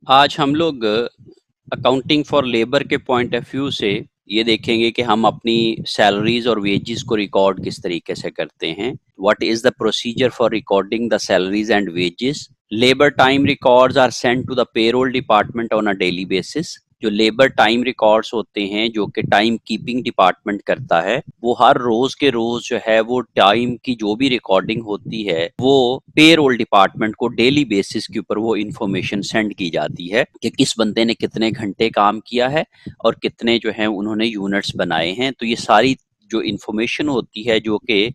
आज हम लोग अकाउंटिंग फॉर लेबर के पॉइंट ऑफ व्यू से ये देखेंगे कि हम अपनी सैलरीज और वेजेस को रिकॉर्ड किस तरीके से करते हैं। What is the procedure for recording the salaries and wages. Labour time records are sent to the payroll department on a daily basis. जो लेबर टाइम रिकॉर्ड्स होते हैं जो कि टाइम कीपिंग डिपार्टमेंट करता है, वो हर रोज के रोज जो है वो टाइम की जो भी रिकॉर्डिंग होती है वो पेरोल डिपार्टमेंट को डेली बेसिस के ऊपर वो इंफॉर्मेशन सेंड की जाती है कि किस बंदे ने कितने घंटे काम किया है और कितने जो है उन्होंने यूनिट्स बनाए हैं। तो ये सारी जो इंफॉर्मेशन होती है जो कि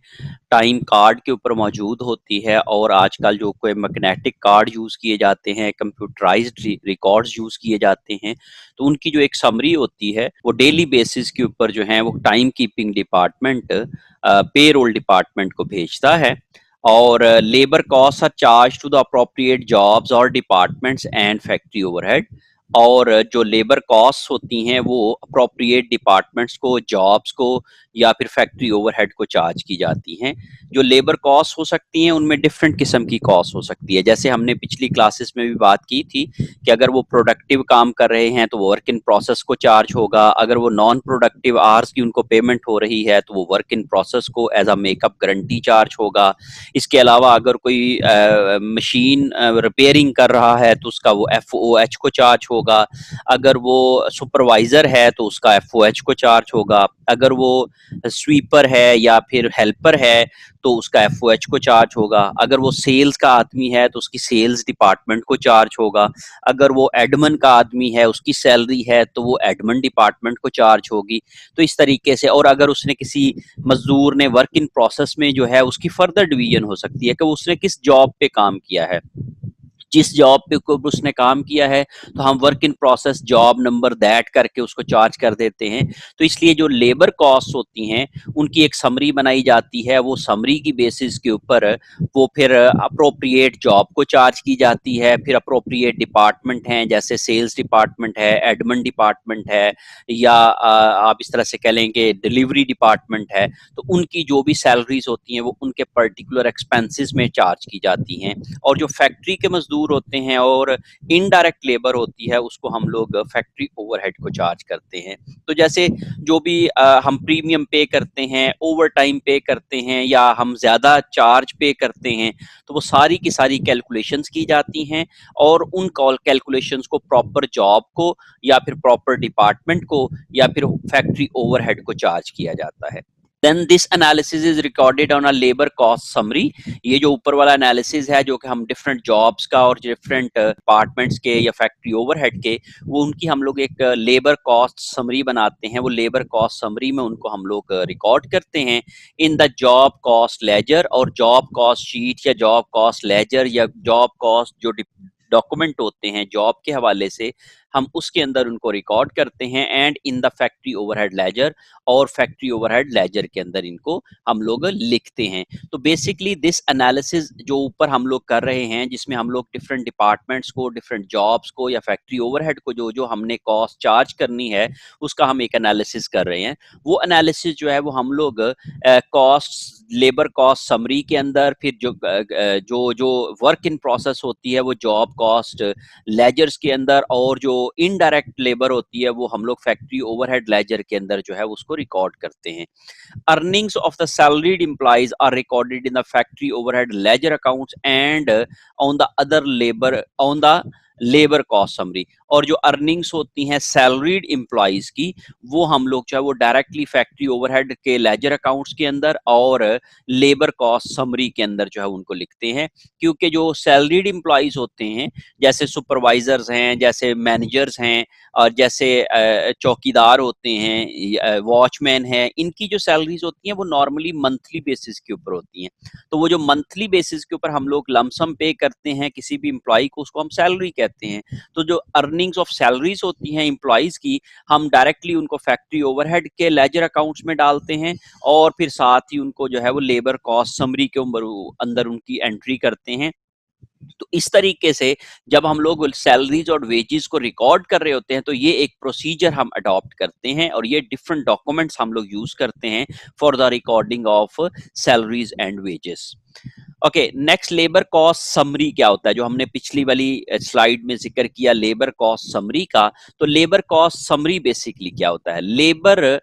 टाइम कार्ड के ऊपर मौजूद होती है, और आजकल जो कोई मैग्नेटिक कार्ड यूज किए जाते हैं, कंप्यूटराइज्ड रिकॉर्ड्स यूज किए जाते हैं, तो उनकी जो एक समरी होती है वो डेली बेसिस के ऊपर जो है वो time keeping department payroll department को भेजता है। और labour cost are charge to the appropriate jobs और डिपार्टमेंट्स एंड फैक्ट्री ओवरहेड। और जो लेबर कॉस्ट होती हैं वो अप्रोप्रिएट डिपार्टमेंट्स को, जॉब्स को या फिर फैक्ट्री ओवरहेड को चार्ज की जाती हैं। जो लेबर कॉस्ट हो सकती हैं उनमें डिफरेंट किस्म की कॉस्ट हो सकती है। जैसे हमने पिछली क्लासेस में भी बात की थी कि अगर वो प्रोडक्टिव काम कर रहे हैं तो वो वर्क इन प्रोसेस को चार्ज होगा। अगर वो नॉन प्रोडक्टिव आवर्स की उनको पेमेंट हो रही है तो वो वर्क इन प्रोसेस को as a makeup guarantee charge होगा। इसके अलावा अगर कोई मशीन रिपेयरिंग कर रहा है तो उसका वो FOH को चार्ज होगा। अगर वो सुपरवाइजर है तो उसका FOH को चार्ज होगा। अगर वो स्वीपर है या फिर हेल्पर है तो उसका FOH को चार्ज होगा। अगर वो सेल्स का आदमी है तो उसकी सेल्स डिपार्टमेंट को चार्ज होगा। अगर वो एडमन का आदमी है, उसकी सैलरी है तो वो एडमन डिपार्टमेंट को चार्ज होगी। तो इस तरीके से, और अगर उसने किसी मजदूर ने वर्क इन प्रोसेस में जो है उसकी फर्दर डिवीजन हो सकती है कि उसने किस जॉब पे काम किया है। जिस जॉब पे को उसने काम किया है तो हम work in process job number that करके उसको चार्ज कर देते हैं। तो इसलिए जो लेबर कॉस्ट होती हैं उनकी एक समरी बनाई जाती है। वो समरी की बेसिस के ऊपर वो फिर अप्रोप्रिएट जॉब को चार्ज की जाती है। फिर अप्रोप्रिएट डिपार्टमेंट हैं, जैसे सेल्स डिपार्टमेंट है, एडमिन डिपार्टमेंट है, या आप इस तरह से कह लें कि डिलीवरी डिपार्टमेंट है, तो उनकी जो भी सैलरीज होती हैं वो उनके पर्टिकुलर एक्सपेंसेस में चार्ज की जाती हैं। और जो फैक्ट्री के मजदूर होते हैं और इनडायरेक्ट लेबर होती है उसको हम लोग फैक्ट्री ओवरहेड को चार्ज करते हैं। तो जैसे जो भी हम प्रीमियम पे करते हैं, ओवर टाइम पे करते हैं, या हम ज्यादा चार्ज पे करते हैं, तो वो सारी की सारी कैलकुलेशंस की जाती हैं और उन कॉल कैलकुलेशंस को प्रॉपर जॉब को या फिर प्रॉपर डिपार्टमेंट को या फिर फैक्ट्री ओवरहेड को चार्ज किया जाता है। Then this analysis is recorded on a labour cost summary. ये जो ऊपर वाला एनालिसिस है जो कि हम डिफरेंट जॉब्स का और डिफरेंट डिपार्टमेंट्स के या फैक्ट्री ओवरहेड के, वो उनकी हम लोग एक लेबर कॉस्ट समरी बनाते हैं। वो लेबर कॉस्ट समरी में उनको हम लोग रिकॉर्ड करते हैं in the job cost ledger, और जॉब कॉस्ट शीट या जॉब कॉस्ट लेजर या जॉब कॉस्ट जो डॉक्यूमेंट होते हैं जॉब के हवाले से, हम उसके अंदर उनको रिकॉर्ड करते हैं। And in the factory overhead ledger, और फैक्ट्री ओवरहेड लेजर के अंदर इनको हम लोग लिखते हैं। तो बेसिकली दिस एनालिसिस जो ऊपर हम लोग कर रहे हैं, जिसमें हम लोग डिफरेंट डिपार्टमेंट्स को, डिफरेंट जॉब्स को या फैक्ट्री ओवरहेड को जो जो हमने कॉस्ट चार्ज करनी है उसका हम एक एनालिसिस कर रहे हैं। वो एनालिसिस जो है वो हम लोग कॉस्ट, लेबर कॉस्ट समरी के अंदर, फिर जो जो वर्क इन प्रोसेस होती है वो जॉब कॉस्ट लेजर्स के अंदर, और जो इनडायरेक्ट लेबर होती है वो हम लोग फैक्ट्री ओवरहेड लेजर के अंदर जो है उसको रिकॉर्ड करते हैं। Earnings of the salaried employees are recorded in the factory overhead ledger accounts and on the labour cost summary. और जो अर्निंग्स होती हैं सैलरीड एम्प्लॉइज की, वो हम लोग जो है वो डायरेक्टली फैक्ट्री ओवरहेड के लेजर अकाउंट्स के अंदर और लेबर कॉस्ट समरी के अंदर जो है उनको लिखते हैं। क्योंकि जो सैलरीड एम्प्लॉइज होते हैं, जैसे सुपरवाइजर्स हैं, जैसे मैनेजर्स हैं, और जैसे चौकीदार होते हैं, वॉचमैन है, इनकी जो सैलरीज होती हैं वो नॉर्मली मंथली बेसिस के ऊपर होती हैं। तो वो जो मंथली बेसिस के ऊपर हम लोग लमसम पे करते हैं किसी भी एम्प्लॉय को, उसको हम सैलरी कहते हैं। तो जो अर्निंग्स ऑफ सैलरीज होती हैं एम्प्लॉयज की, हम डायरेक्टली उनको फैक्ट्री ओवरहेड के लेजर अकाउंट्स में डालते हैं, और फिर साथ ही उनको जो है वो लेबर कॉस्ट समरी के अंदर उनकी एंट्री करते हैं। तो इस तरीके से जब हम लोग सैलरीज और वेजेस को रिकॉर्ड कर रहे होते हैं तो ये एक प्रोसीजर हम अडॉप्ट करते हैं, और ये डिफरेंट डॉक्यूमेंट्स हम लोग यूज करते हैं for the recording of salaries and wages. Okay, next labour cost summary क्या होता है, जो हमने पिछली वाली स्लाइड में जिक्र किया लेबर कॉस्ट समरी का। तो लेबर कॉस्ट समरी बेसिकली क्या होता है, labour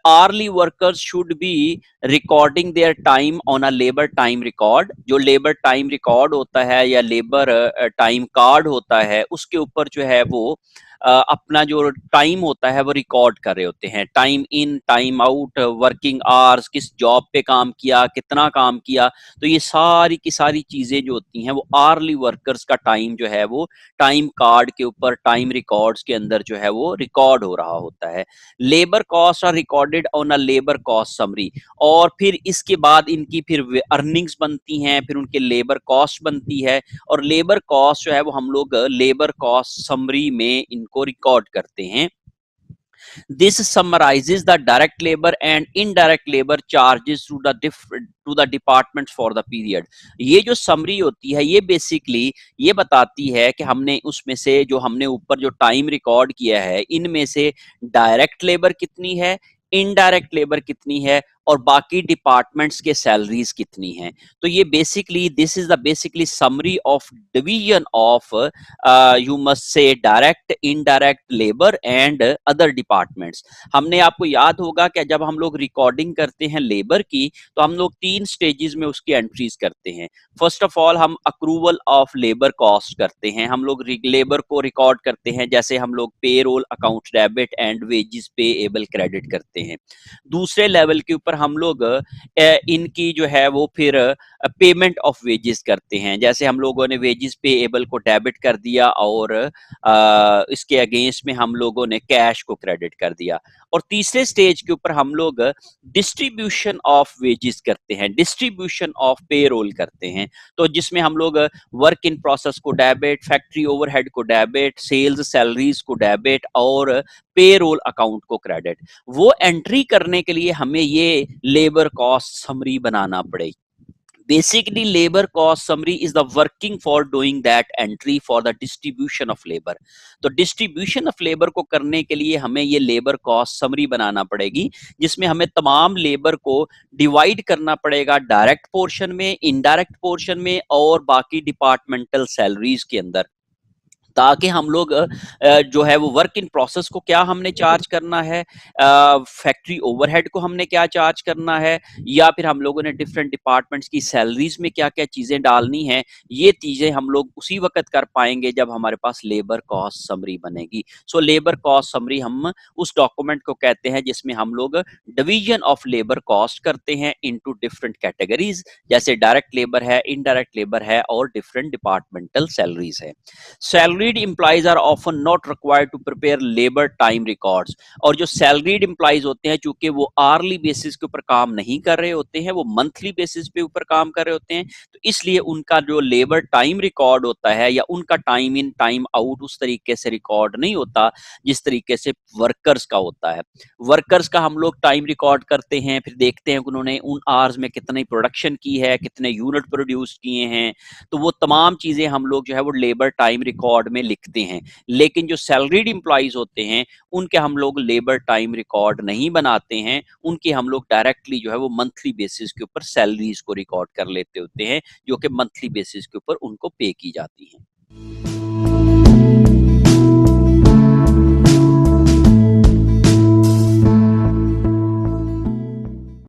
hourly workers should be recording their time on a labor time record। जो लेबर टाइम रिकॉर्ड होता है या लेबर टाइम कार्ड होता है, उसके ऊपर जो है वो अपना जो टाइम होता है वो रिकॉर्ड कर रहे होते हैं, time in time out, working hours, किस जॉब पे काम किया, कितना काम किया। तो ये सारी की सारी चीजें जो होती हैं वो आर्ली वर्कर्स का टाइम जो है वो टाइम कार्ड के ऊपर टाइम रिकॉर्ड्स के अंदर जो है वो रिकॉर्ड हो रहा होता है। Labour cost are recorded on a labour cost summary. और फिर इसके बाद इनकी फिर अर्निंग्स बनती हैं, फिर उनके लेबर कॉस्ट बनती है, और लेबर कॉस्ट जो है वो हम लोग लेबर कॉस्ट समरी में इनको रिकॉर्ड करते हैं। This summarizes the direct labor and indirect labor charges to the departments for the period। ये जो समरी होती है ये बेसिकली ये बताती है कि हमने उसमें से जो हमने ऊपर जो टाइम रिकॉर्ड किया है इनमें से डायरेक्ट लेबर कितनी है, इनडायरेक्ट लेबर कितनी है, और बाकी डिपार्टमेंट्स के सैलरीज कितनी हैं। तो ये basically this is the basically summary of division of you must say direct indirect labour and other departments. हमने आपको याद होगा कि जब हम लोग रिकॉर्डिंग करते हैं लेबर की तो हम लोग 3 स्टेजेस में उसकी एंट्रीज करते हैं। फर्स्ट ऑफ ऑल हम अक्रूवल ऑफ लेबर कॉस्ट करते हैं, हम लोग लेबर को रिकॉर्ड करते हैं, जैसे हम लोग payroll account debit and wages payable credit करते हैं। दूसरे लेवल के ऊपर हम लोग इनकी जो है वो फिर पेमेंट ऑफ वेजेस करते हैं, जैसे हम लोगों ने वेजेस पेएबल को डेबिट कर दिया और इसके अगेंस्ट में हम लोगों ने कैश को क्रेडिट कर दिया। और तीसरे स्टेज के ऊपर हम लोग डिस्ट्रीब्यूशन ऑफ वेजेस करते हैं, डिस्ट्रीब्यूशन ऑफ पे रोल करते हैं। तो जिसमें हम लोग वर्क इन प्रोसेस को डेबिट, फैक्ट्री ओवरहेड को डेबिट, सेल्स सैलरीज को डेबिट और पे रोल अकाउंट को क्रेडिट। वो एंट्री करने के लिए हमें ये लेबर कॉस्ट समरी बनाना पड़ेगी। Basically labor cost summary is the working for doing that entry for the distribution of labor। तो distribution of labor को करने के लिए हमें ये labor cost summary बनाना पड़ेगी, जिसमें हमें तमाम लेबर को डिवाइड करना पड़ेगा डायरेक्ट पोर्शन में, इनडायरेक्ट पोर्शन में और बाकी डिपार्टमेंटल सैलरीज के अंदर, ताकि हम लोग जो है वो वर्क इन प्रोसेस को क्या हमने चार्ज करना है, फैक्ट्री ओवरहेड को हमने क्या चार्ज करना है, या फिर हम लोगों ने डिफरेंट डिपार्टमेंट्स की सैलरीज में क्या क्या चीजें डालनी है, ये चीजें हम लोग उसी वक्त कर पाएंगे जब हमारे पास लेबर कॉस्ट समरी बनेगी। सो लेबर कॉस्ट समरी हम उस डॉक्यूमेंट को कहते हैं जिसमें हम लोग डिवीजन ऑफ लेबर कॉस्ट करते हैं इनटू डिफरेंट कैटेगरीज, जैसे डायरेक्ट लेबर है, इनडायरेक्ट लेबर है और डिफरेंट डिपार्टमेंटल सैलरीज है। Salaried employees are often not required to prepare labor time records। और जो सैलरीड एम्प्लॉइज होते हैं चूंकि वो आर्ली बेसिस के ऊपर काम नहीं कर रहे होते हैं, वो मंथली बेसिस पे ऊपर काम कर रहे होते हैं, तो इसलिए उनका जो लेबर टाइम रिकॉर्ड होता है या उनका टाइम इन टाइम आउट उस तरीके से रिकॉर्ड नहीं होता जिस तरीके से वर्कर्स का होता है। वर्कर्स का हम लोग टाइम रिकॉर्ड करते हैं, फिर देखते हैं कि उन्होंने उन आवर्स में कितनी प्रोडक्शन की है, कितने यूनिट प्रोड्यूस किए हैं, तो वो तमाम चीजें हम लोग जो है वो लेबर टाइम रिकॉर्ड में लिखते हैं। लेकिन जो सैलरीड एम्प्लॉइज होते हैं उनके हम लोग लेबर टाइम रिकॉर्ड नहीं बनाते हैं, उनके हम लोग डायरेक्टली जो है वो मंथली बेसिस के ऊपर सैलरीज को रिकॉर्ड कर लेते होते हैं, जो कि मंथली बेसिस के ऊपर उनको पे की जाती हैं।